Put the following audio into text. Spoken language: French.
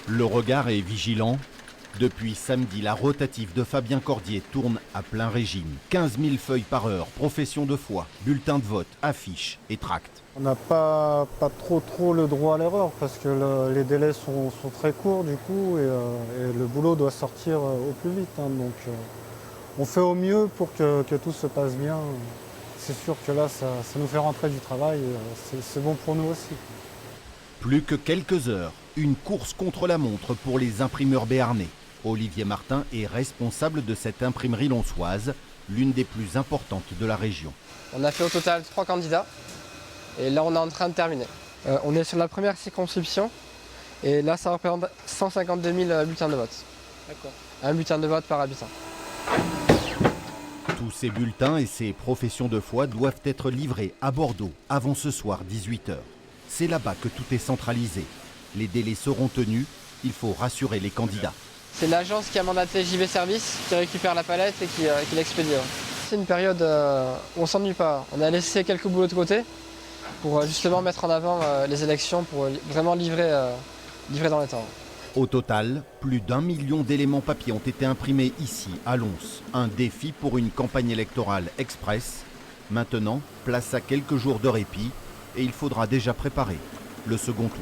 Le regard est vigilant. Depuis samedi, la rotative de Fabien Cordier tourne à plein régime. 15 000 feuilles par heure, profession de foi, bulletins de vote, affiches et tracts. On n'a pas trop le droit à l'erreur parce que les délais sont très courts du coup et le boulot doit sortir au plus vite. Donc on fait au mieux pour que tout se passe bien. C'est sûr que là, ça nous fait rentrer du travail et c'est bon pour nous aussi. Plus que quelques heures, une course contre la montre pour les imprimeurs béarnais. Olivier Martin est responsable de cette imprimerie lonçoise, l'une des plus importantes de la région. On a fait au total 3 candidats et là on est en train de terminer. On est sur la première circonscription et là ça représente 152 000 bulletins de vote. D'accord. Un bulletin de vote par habitant. Tous ces bulletins et ces professions de foi doivent être livrés à Bordeaux avant ce soir 18 h. C'est là-bas que tout est centralisé. Les délais seront tenus, il faut rassurer les candidats. C'est l'agence qui a mandaté JV Service qui récupère la palette et qui l'expédie. C'est une période où on ne s'ennuie pas. On a laissé quelques boulots de côté pour justement mettre en avant les élections, pour vraiment livrer dans les temps. Au total, plus d'1 million d'éléments papier ont été imprimés ici, à Lons. Un défi pour une campagne électorale express. Maintenant, place à quelques jours de répit et il faudra déjà préparer le second tour.